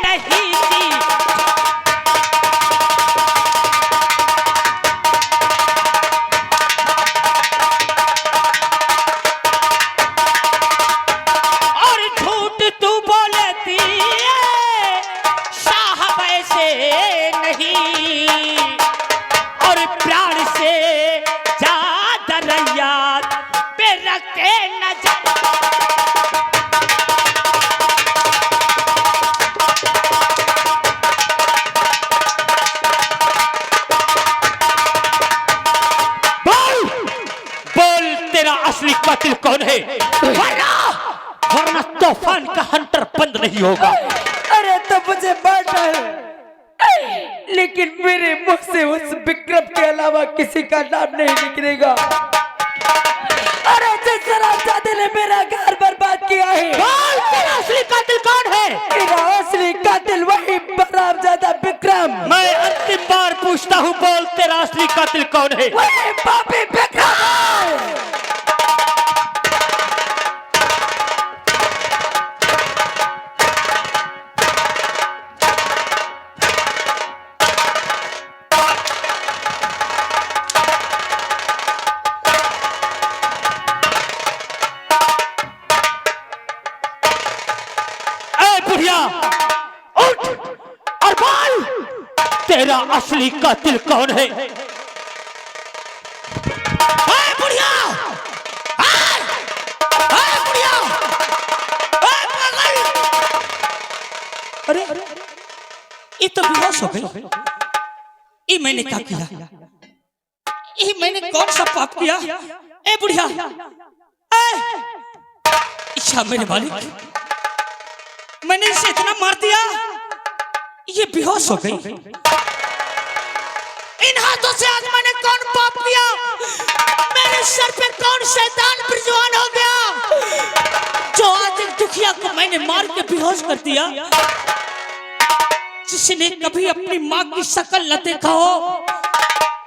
रही थी। और झूठ तू बोले थी साहब ऐसे नहीं, और प्यार से ज्यादा रैयात पे रखे नजर। तेरा असली कातिल कौन है? वरना तूफान का हंटर बंद नहीं होगा। अरे तो मुझे मारना है, लेकिन मेरे मुंह से उस विक्रम के अलावा किसी का नाम नहीं निकलेगा। अरे जिस शराबजादे ने मेरा घर बर्बाद किया है, तेरा असली कातिल कौन है? मेरा असली कातिल वही शराबजादा विक्रम। मैं अंतिम बार पूछता हूँ, बोल तेरा असली कातिल कौन है? वही पापी विक्रम। उठ और बोल तेरा असली कातिल कौन है? बुढ़िया, बुढ़िया, अरे ये तो बेहोश हो गई। ये मैंने क्या किया? ये मैंने कौन सा पाप किया? ए बुढ़िया, इच्छा मेरे मालिक, मैंने इसे इतना मार दिया, ये बेहोश हो गई। इन हाथों से आज मैंने कौन पाप किया? मेरे सर पे कौन शैतान प्रज्वल हो गया, जो आज एक दुखिया को मैंने मार के बेहोश कर दिया, जिसने कभी अपनी माँ की शक्ल न देखा हो।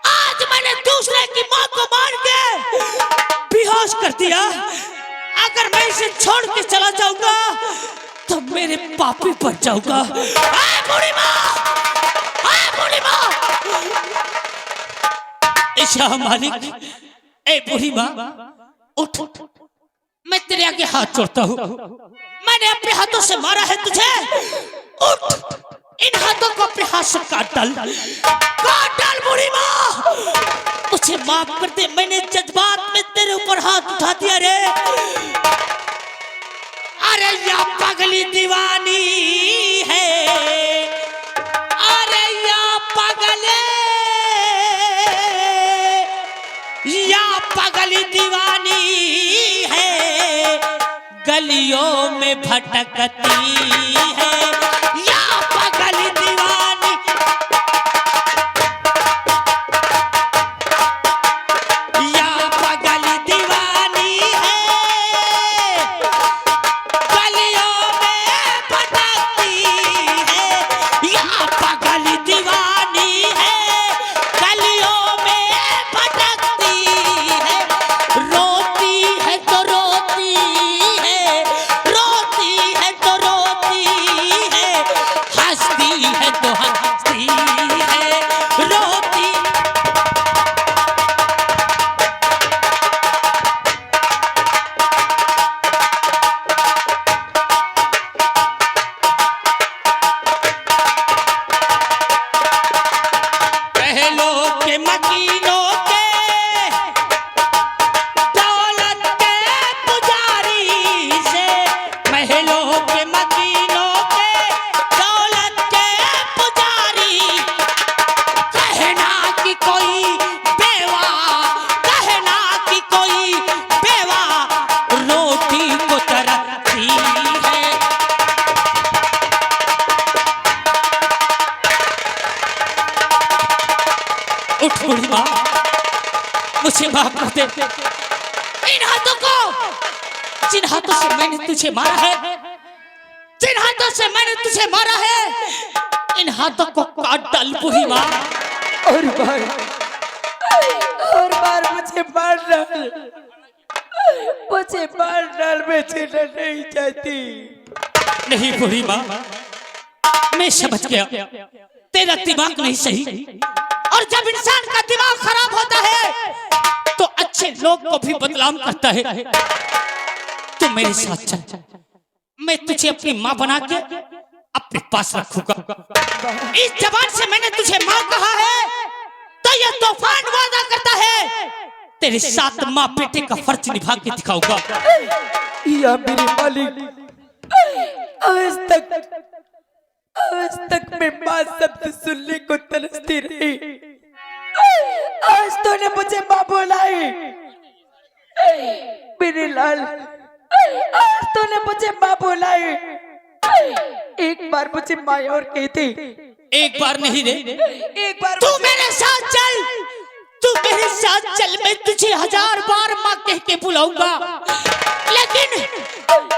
आज मैंने दूसरे की माँ को मार के बेहोश कर दिया। अगर मैं इसे छोड़ के चला जाऊंगा तो मेरे पापी बन जाऊंगा। बूढ़ी माँ, बूढ़ी माँ, ईशा मालिक, ए बूढ़ी माँ उठ, मैं तेरे आगे हाथ जोड़ता हूँ। मैंने अपने हाथों से मारा है तुझे, उठ, इन हाथों को अपने हाथ से काट डाल, बूढ़ी माँ, मुझे माफ कर दे। मैंने जज्बात में तेरे ऊपर हाथ उठा दिया रे। अरे या पगली दीवानी है, अरे या पगले, या पगली दीवानी है, गलियों में भटकती है, या पगली दीवानी, या पगली दीवानी है, उठ बूढ़ी माँ, मुझे माफ कर दे। इन हाथों को, जिन हाथों से मैंने तुझे मारा है, जिन हाथों से मैंने तुझे मारा है, इन हाथों को काट डाल बूढ़ी माँ। और बार मुझे मार डाल, मुझे मार डाल, मैं जीना नहीं चाहती। नहीं बूढ़ी माँ, मैं समझ गया तेरा दिमाग नहीं सही। और जब इंसान का दिमाग खराब होता है तो अच्छे लोग को भी बदनाम करता है। तू मेरे साथ चल, मैं तुझे अपनी माँ बना के अपने पास रखूंगा। इस जबान से मैंने तुझे माँ कहा है तो यह तूफान वादा करता है तेरे साथ माँ बेटे का फर्ज निभा के दिखाऊंगा। या मेरे मालिक, आज तक मैं माँ शब्द सुनने को तरसती रही। आज तूने मुझे माँ बोला है मेरे लाल, आज तूने मुझे माँ बोला है। एक बार मुझे माँ और कहती। एक बार नहीं रे, एक बार तू मेरे साथ चल, तू मेरे साथ चल, मैं तुझे 1000 बार माँ कह के बुलाऊंगा, लेकिन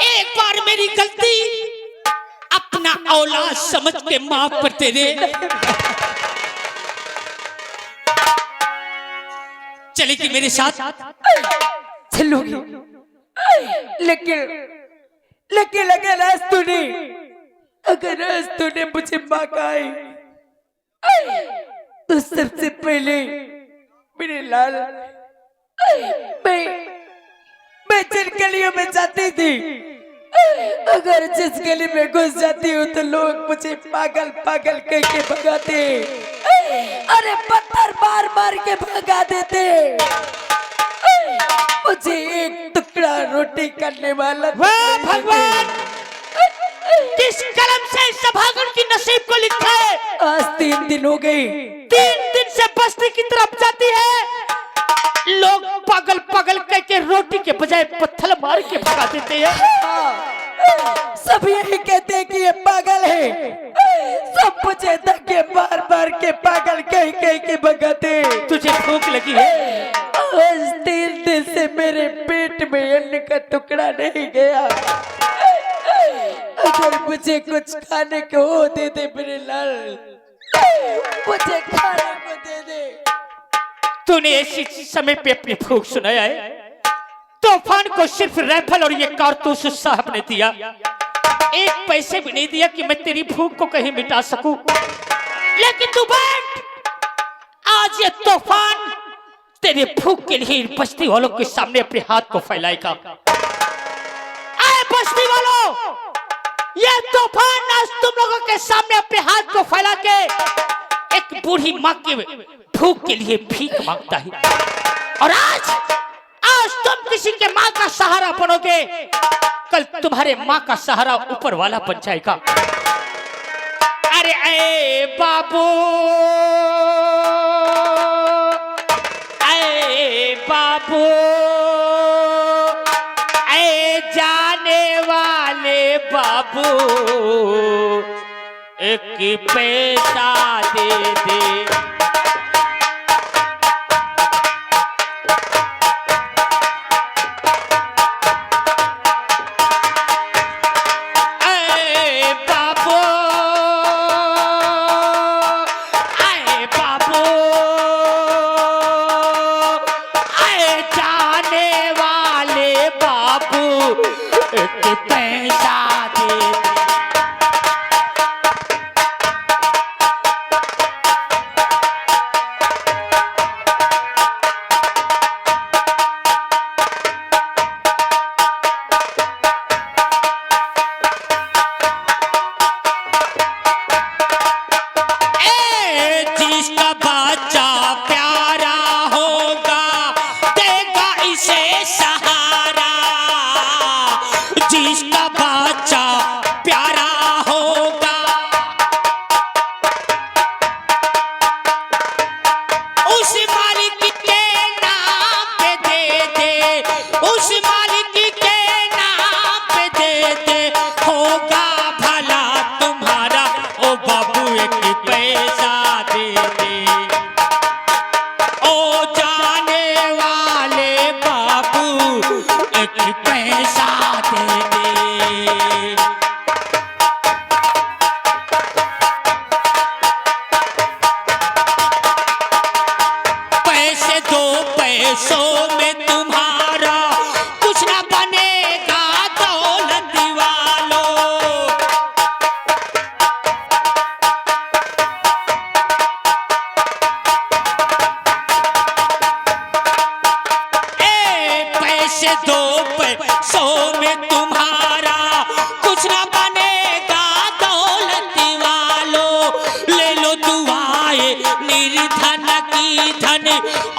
एक बार मेरी गलती अपना औलाद समझ के माफ कर दे रे। चलेगी मेरे साथ? चलूंगी, लेकिन अगर आज तूने मुझे माँ कहा है तो सबसे पहले मेरे लाल, मैं जिन गलियों में जाती थी, अगर जिस गली में घुस जाती हूँ तो लोग मुझे पागल पागल कह के भगाते, अरे पत्थर मार मार के भगा देते। मुझे एक टुकड़ा रोटी करने वाला भगवान किस कलम से सभागन की नसीब को लिखा है? आज 3 दिन हो गए, 3 दिन से बस्ती की तरफ जाती है, लोग पागल पागल कह के रोटी के बजाय पत्थर मार के भगा देते हैं। सब यही कहते हैं कि ये पागल है, सब मुझे धक्के मार मार के पागल कह के भगाते। तुझे भूख लगी है? आज 3 दिन से मेरे पेट में अन्न का टुकड़ा नहीं गया। अगर मुझे कुछ खाने को दे दे मेरे लाल, मुझे खाने को दे दे। तूने ऐसी समय पे अपनी भूख सुनाया है? तूफान को सिर्फ राइफल और ये कारतूस साहब ने दिया, एक पैसे भी नहीं दिया कि मैं तेरी भूख को कहीं मिटा सकूं। लेकिन तू बैठ, आज ये तूफान तेरे भूख के लिए बस्ती वालों के सामने अपने हाथ को फैलाएगा। आए बस्ती वालों, ये तूफान आज तुम लोगों के सामने अपने हाथ को फैला के एक बूढ़ी माँ के भूख के लिए भीख मांगता है। और आज तुम किसी के माँ का सहारा बनोगे, कल तुम्हारे माँ का सहारा ऊपर वाला बन जाएगा। अरे ए बाबू, ए बाबू, ए जाने वाले बाबू, एक पैसा दे दे।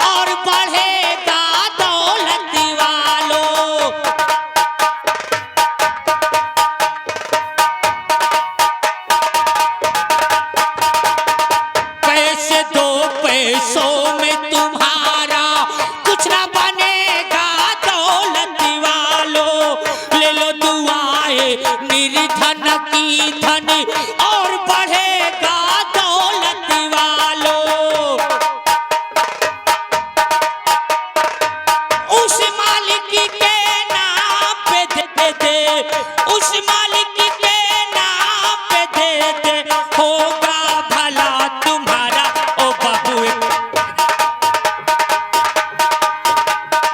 और बढ़ेगा दौलत वालों। पैसे दो पैसों में तुम्हारा कुछ ना बनेगा दौलत वालों। ले लो दुआएं निर्धन की धन और बढ़ेगा दौलत वालों। उस मालिक के नाम पे दे दे, उस मालिक के नाम पे दे दे, होगा भला तुम्हारा ओ बाबू।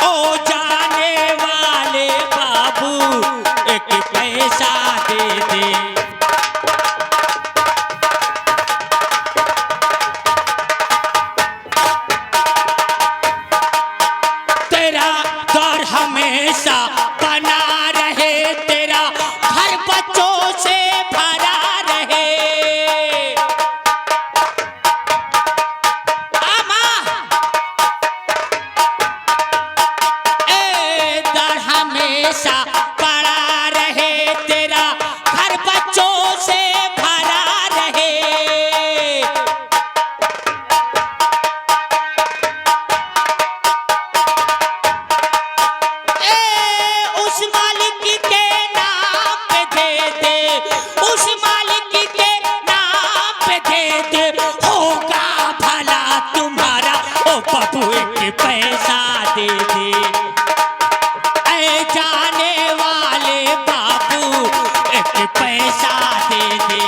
ओ जाने वाले बाबू एक पैसा दे दे। तेरा द्वार हमेशा बना रहे, तेरा घर बच्चों से भरा रहे। आमा ए द्वार हमेशा बना रहे, तेरा घर बच्चों से भरा रहे। उस मालिक के नाम पे दे दे, उस मालिक के नाम पे दे दे, होगा भला तुम्हारा ओ बाबू एक पैसा दे दे। ऐ जाने वाले बाबू एक पैसा दे दे।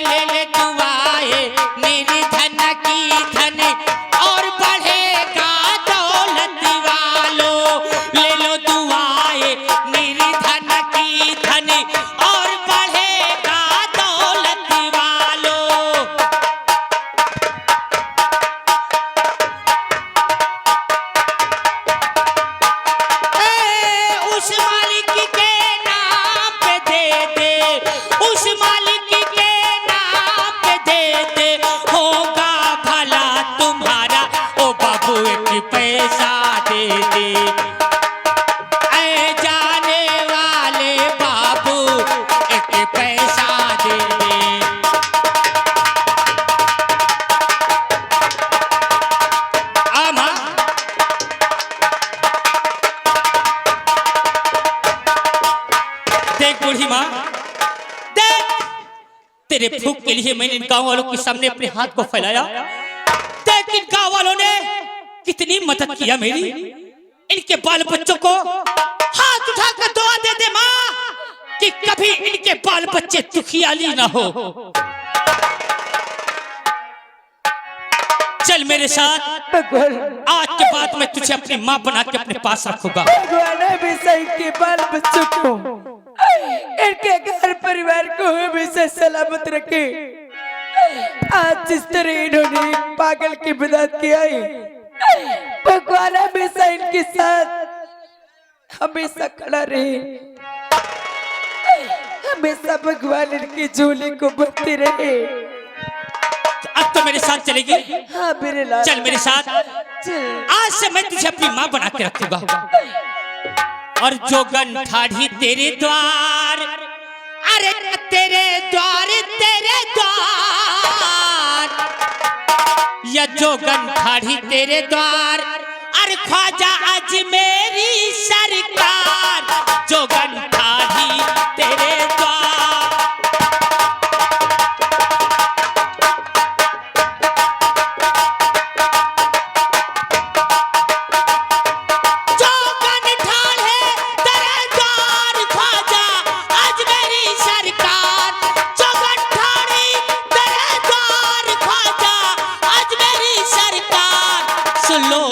ले ले दुआएं निर्धन की धन और बढ़ेगा दौलत वालों। ले लो दुआएं निर्धन की धन और बढ़ेगा दौलत वालों। उस मालिक के नाम पे दे दे, उस मालिक के नाम पे दे दे, होगा भला तुम्हारा ओ बाबू एक पैसा दे दे। ऐ जाने वाले बाबू एक पैसा दे दे। आमा देख बूढ़ी माँ, देख तेरे भूख के लिए मैंने इन गांव वालों के सामने अपने हाथ को फैलाया। देख इन गांव वालों ने कितनी मदद किया मेरी। इनके बाल बच्चों को हाथ उठाकर दुआ दे दे माँ कि कभी इनके बाल बच्चे दुखियाली ना हो। चल मेरे साथ, भगवान आज के बाद मैं तुझे अपनी माँ बना के अपने पास रखूंगा। भगवान हमेशा इनके बाल बच्चों को, इनके घर परिवार को हमेशा सलामत रखे। आज जिस तरह इन्होंने एक पागल की मदद किया है, भगवान हमेशा इनके साथ हमेशा खड़ा रहे। हमेशा भगवान इनकी झोली को भरते रहे। अब तो मेरे साथ चलेगी। हाँ मेरे लाल, चल मेरे साथ, चल। आज से मैं तुझे अपनी माँ बना के रखूंगा। और जो गन ठाढ़ी तेरे द्वार, अरे तेरे द्वार, तेरे द्वार, या जो गन ठाढ़ी तेरे द्वार, अरे ख्वाजा आज मेरी सरकार, जो गन ठाढ़ी तेरे द्वार।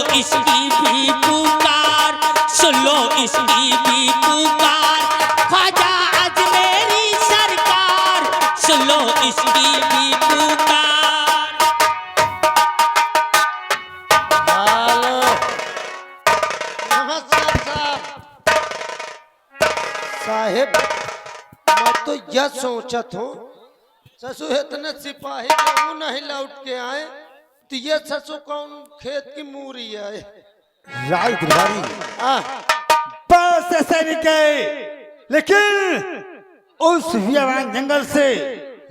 इसकी भी पुकार, सुन लो इसकी भी पुकार, ख्वाजा अजमेरी सरकार सुन लो इसकी भी पुकार। हेलो नमस्कार साहब मैं तो यह सोचत हूँ ससु इतने सिपाही क्यों नहीं लौट के आए तो ये ससु कौन खेत की मूरी है। राय दरबारी बस ऐसे नहीं गए, लेकिन उस बियाबान जंगल से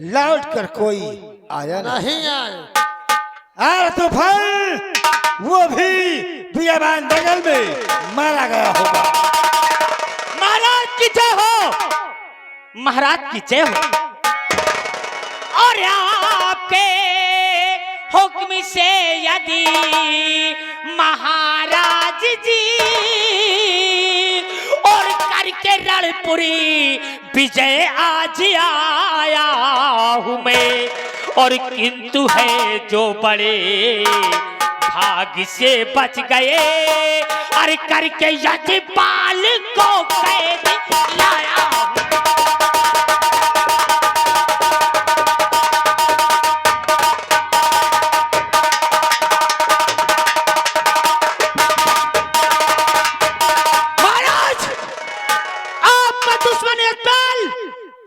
लौट कर कोई आया नहीं आए। आया तो फिर वो भी बियाबान जंगल में मारा गया होगा। महाराज की जय हो, महाराज की जय हो। और आपके हुक्म से यदि महाराज जी और करके रणपुरी विजय आज आया हूँ मैं। और किंतु है जो बड़े भाग्य से बच गए और करके यजपाल को कैद लाया।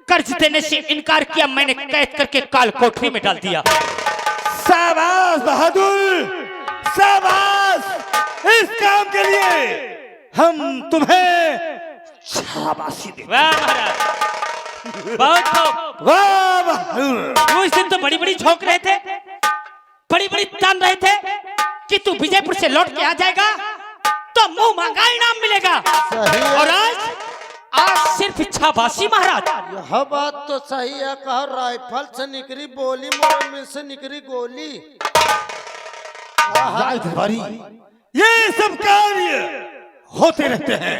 कर्ज देने से इनकार किया, मैंने कैद करके काल कोठरी में डाल दिया। शाबाश बहादुर, शाबाश। इस काम के लिए हम तुम्हें शाबाशी देते हैं। वाह महाराज, बहुत खूब। वाह बहादुर। वो इस दिन तो बड़ी बड़ी झोंक रहे थे, बड़ी बड़ी तान रहे थे कि तू विजयपुर से लौट के आ जाएगा तो मुंह मांगा इनाम मिलेगा। सही है। और आज सिर्फ इच्छावासी महाराज। यह बात तो सही है, कहा राइफल से निकली बोली मोर में से निकली गोली। राय दरबारी, ये सब कार्य होते रहते हैं।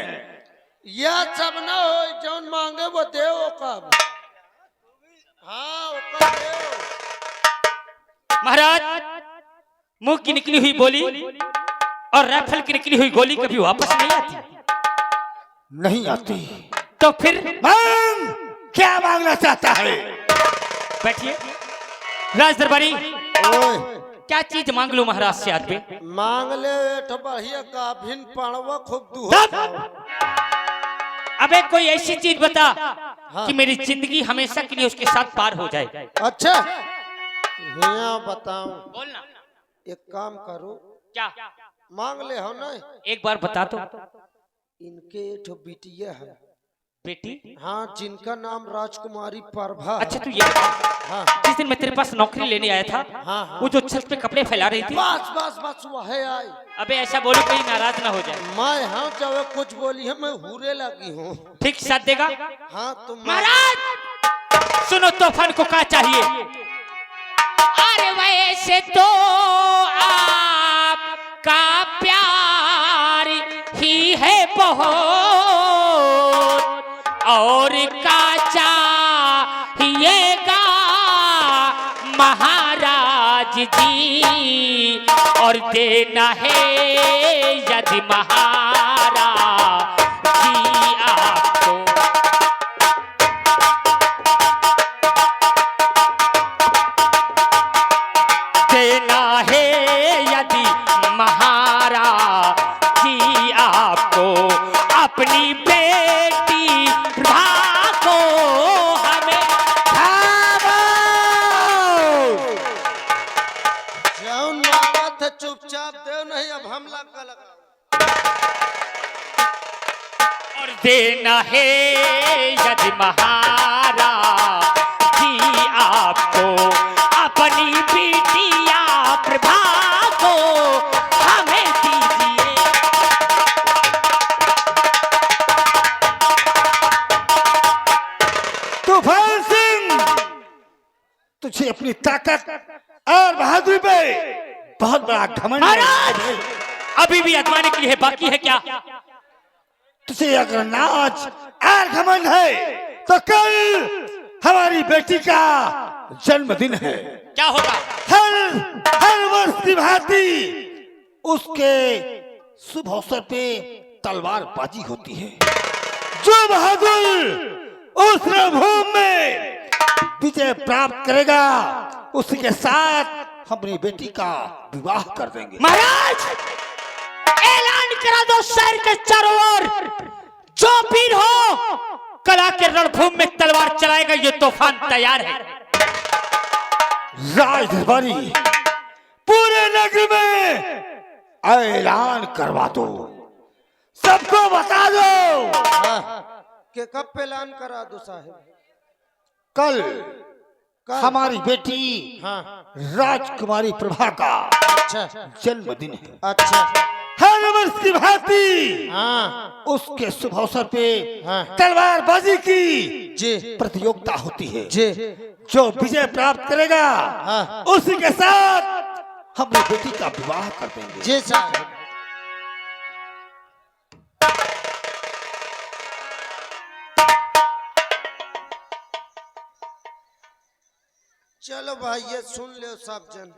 यह सब न हो जौन मांगे वो दे कब। हाँ ओकर देओ। महाराज, मुंह की निकली हुई बोली और राइफल की निकली हुई गोली कभी वापस नहीं आती। नहीं आती तो फिर मांग, क्या मांगना चाहता है? बैठिए। राज दरबारी, ओए क्या चीज मांग लूं महाराज से आज पे? मांग ले एठ बढ़िया गाभिन पड़वा खूब दूह। अबे कोई ऐसी चीज बता हाँ। कि मेरी जिंदगी हमेशा के लिए उसके साथ पार हो जाए। अच्छा यहाँ बताऊं, बोलना। एक काम करो, क्या मांग ले हो ना। एक बार बता तो। इनके एक बिटिया है, बेटी? हाँ, जिनका नाम राजकुमारी प्रभा। अच्छा तू ये बता, हाँ जिस दिन मैं तेरे पास नौकरी लेने आया था, हाँ हाँ। वो जो छत पे कपड़े फैला रही थी, बस बस बस वह आई। अबे ऐसा बोलो कोई नाराज ना हो जाए। मैं हाँ जब कुछ बोली है मैं हुरे लगी हूँ। ठीक साथ देगा? हाँ तुम महाराज सुनो, तूफान को क्या चाहिए? अरे वैसे तो आपका प्यार ही है बहुत, और का चाहिएगा महाराज जी, और देना है यदि महाराज जी आपको। देना है यदि महाराज जी आपको, अपनी बेटी प्रभा को हमें। जौन मांगा था चुपचाप दे, नहीं अब हमला का लगा। और देना है यदि महाराज जी आपको, अपनी बेटिया प्रभा को हमें दीजिए। तूफान सिंह, तुझे अपनी ताकत और बहादुरी पे बहुत बड़ा घमंड है। महाराज अभी भी आजमाने के लिए बाकी है क्या? तुझे अगर नाच और घमंड है तो कल हमारी बेटी का जन्मदिन है। क्या होगा? हर वर्ष की भांति उसके शुभ अवसर पे तलवारबाजी होती है। जो बहादुर उस रणभूमि में विजय प्राप्त करेगा उसी के साथ अपनी बेटी का विवाह कर देंगे। महाराज ऐलान करा दो शहर के चारों ओर, जो वीर हो कला के रणभूमि में तलवार चलाएगा ये तूफान तैयार है। राज दरबारी पूरे नगर में ऐलान करवा दो, सबको बता दो कि कब पे ऐलान करा दो साहब? कल कल? हमारी बेटी हाँ राजकुमारी प्रभा का अच्छा जन्मदिन है। अच्छा हर वर्ष की भांति हाँ उसके शुभ अवसर पे हाँ। तलवारबाजी की जी प्रतियोगिता होती है। जी जो विजय प्राप्त करेगा हाँ। उसी के साथ हम अपनी बेटी का विवाह कर देंगे। जी साहब। चलो भाई ये सुन लो सब जन।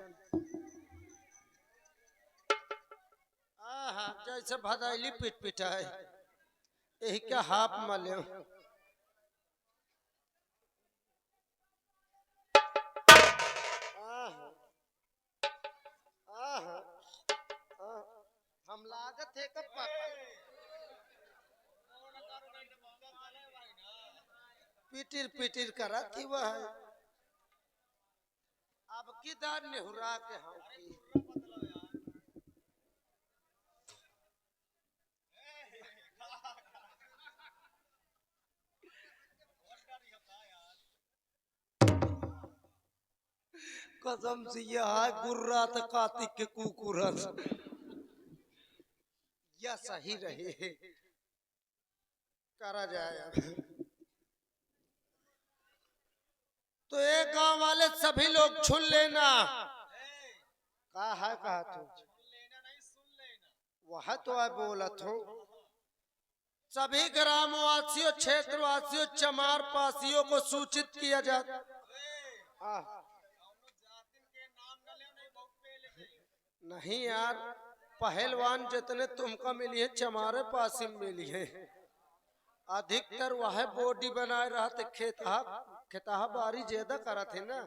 हाँ जैसे भदाइली पिट पिटाए यही क्या हाफ मले हम लागत है कब पिटिर पिटिर करा थी वह अब किधर नेहुरा के हाँ की कसम से यह है गुर्रा त कार्तिक के कुकुरन यह सही रहे करा जाए। तो एक गांव वाले सभी लोग सुन लेना। कहा है कहा तू वह तो है बोलत हो। सभी ग्रामवासियों क्षेत्रवासियों चमार पासियों को सूचित किया जाता। नहीं यार पहलवान जितने तुमका मिली है चमारे पासी मिली है। अधिकतर वह बॉडी बनाए रहते खेता बारी ज्यादा करा थे ना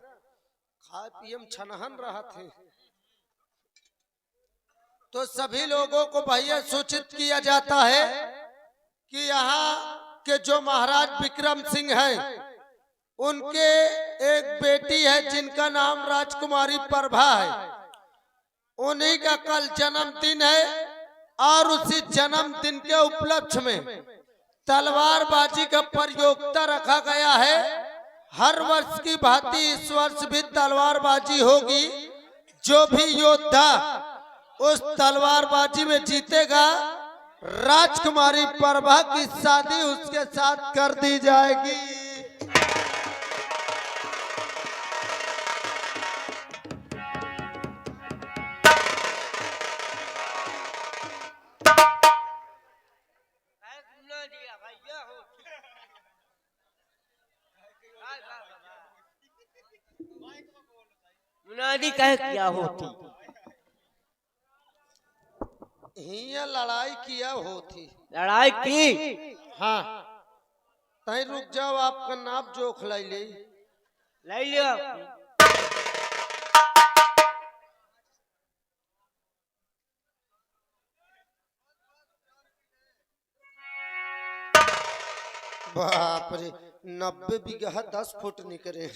खाए पियम छनहन रहा थे। तो सभी लोगों को भैया सूचित किया जाता है कि यहाँ के जो महाराज विक्रम सिंह है उनके एक बेटी है जिनका नाम राजकुमारी प्रभा है। उन्हीं का कल जन्मदिन है और उसी जन्मदिन के उपलक्ष्य में तलवारबाजी का प्रतियोगिता रखा गया है। हर वर्ष की भांति इस वर्ष भी तलवारबाजी होगी। जो भी योद्धा उस तलवारबाजी में जीतेगा राजकुमारी प्रभा की शादी उसके साथ कर दी जाएगी। मुनादी कह किया होती हिया लड़ाई किया होती। लड़ाई की हाँ तई रुक जाओ आपका नाप जोख लाई ले लिया। बाप रे 90 बीघा 10 फुट निकले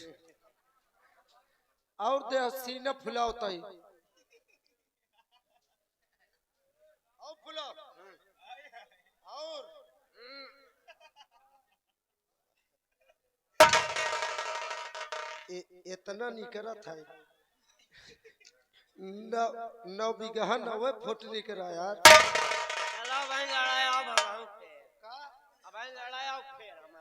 और दे सीना फुलावता ही और फुलाओ और इतना निकला था 9 बीघा 9 फुट निकला यार। चलो भाई लड़ाया भगाऊं अब भाई लड़ाया फिर हम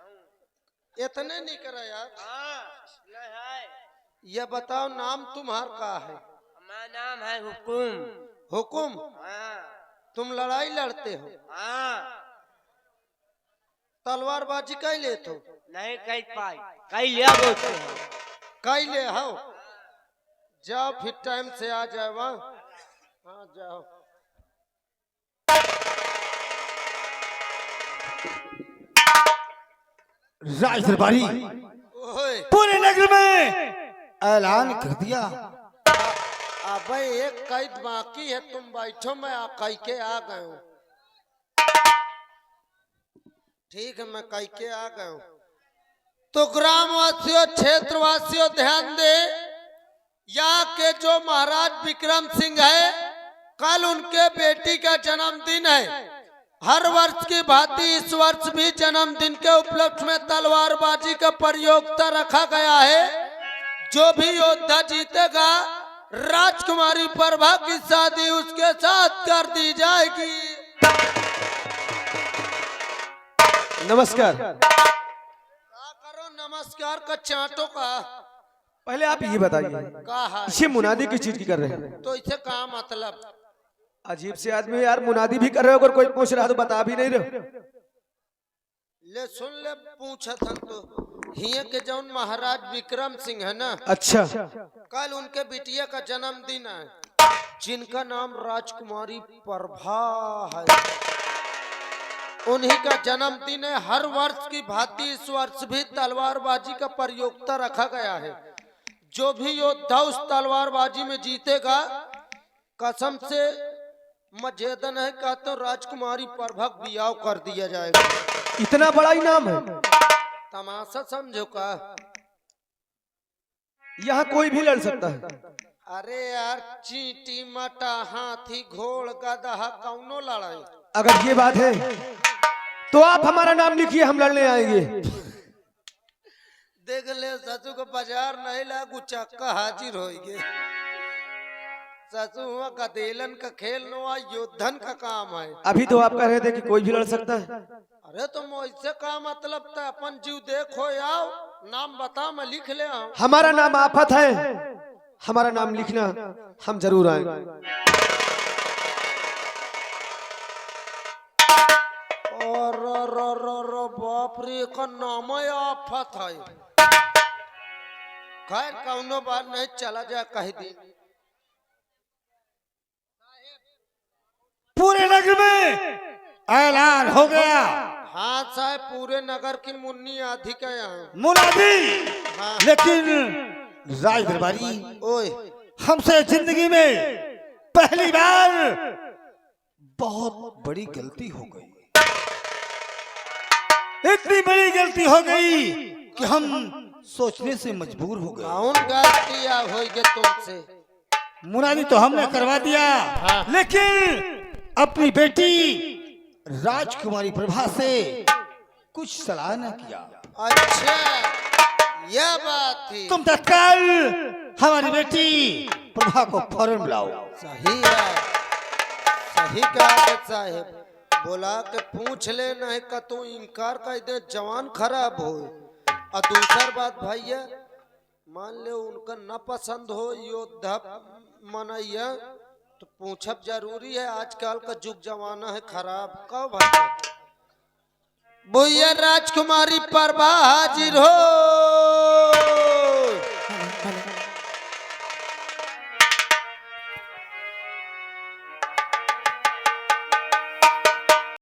इतने निकला यार। हां नहीं है। ये बताओ नाम तुम्हार का है? हमारा नाम है हुकुम। हुकुम हाँ तुम लड़ाई लड़ते हो? हाँ तलवारबाजी कई लेते हो? नहीं कह पाई कई लिया बोलते हैं। कई ले हो जाओ फिर टाइम से आ जाए वहाँ। हाँ जाओ। राज दरबारी ओए पूरे नगर में ऐलान कर दिया। अबे एक कैद बाकी है, तुम बैठो, मैं कह के आ गए हूँ। ठीक है, मैं कह के आ गया हूँ। तो ग्रामवासियों, क्षेत्रवासियों ध्यान दे, यहाँ के जो महाराज विक्रम सिंह है, कल उनके बेटी का जन्मदिन है। हर वर्ष की भांति इस वर्ष भी जन्मदिन के उपलक्ष्य में तलवारबाजी का प्रतियोगिता रखा गया है। जो भी योद्धा जीतेगा, राजकुमारी प्रभा की शादी उसके साथ कर दी जाएगी। नमस्कार। क्या करो नमस्कार का चाटो का। पहले आप ये बताइए, का है ये मुनादी किस चीज की कर रहे हैं? तो इसे कहा मतलब? अजीब से आदमी यार, मुनादी भी कर रहे हो, अगर कोई पूछ रहा तो बता भी नहीं रहे। ले सुन ले, पूछा था तो हिये के जौन महाराज विक्रम सिंह है ना, अच्छा, कल उनके बिटिया का जन्मदिन है, जिनका नाम राजकुमारी प्रभा है। उन्हीं का जन्मदिन है। हर वर्ष की भांति इस वर्ष भी तलवारबाजी का प्रतियोगिता रखा गया है। जो भी योद्धा उस तलवारबाजी में जीतेगा, कसम से मजेदन है, कहते राजकुमारी प्रभा बियाह कर दिया जाएगा। इतना बड़ा इनाम है? तमाशा समझो का। यहाँ कोई भी लड़ सकता है? अरे यार, चींटी मटा हाथी घोड़ गधा कौनो लड़ाई। अगर ये बात है तो आप हमारा नाम लिखिए, हम लड़ने आएंगे। देख ले ससु को बाजार नहीं लागू, चक्का हाजिर होइगे। ससु हुआ गदेलन का खेल नुआ, योद्धन का काम है। अभी तो आप कह रहे थे कि कोई भी लड़ सकता है। अरे तुम इससे का मतलब था? अपन जीव देखो आओ, नाम बता, मैं लिख ले आऊं। हमारा नाम आफत है, हमारा नाम लिखना, हम जरूर आएंगे। और बाप रे, का नाम आफत है। खैर कौनो बात नहीं, चला जा कह दी। पूरे नगर में ऐलान हो गया। हाँ साहब, पूरे नगर की मुन्नी आधी का यहाँ मुनादी। हाँ। लेकिन राज दरबारी, ओए हमसे जिंदगी में पहली बार बहुत बड़ी गलती हो गई। इतनी बड़ी गलती हो गई कि हम सोचने से मजबूर हो गए। कौन गलती होगी तुमसे? मुनादी तो हमने करवा दिया, हाँ। लेकिन अपनी बेटी राजकुमारी प्रभा से कुछ सलाह न किया। अच्छा, यह बात थी। तुम तत्काल हमारी बेटी प्रभा को फौरन बुलाओ। सही है, सही कहा साहेब। बोला के पूछ ले, नहीं का तू इनकार कर दे, जवान खराब हो। और दूसर बात भैया, मान ले उनका न पसंद हो योद्धा मनैया, तो पूछब जरूरी है। आजकल का जुग जमाना है खराब। कब भाई भैया राजकुमारी प्रभा हाजिर हो।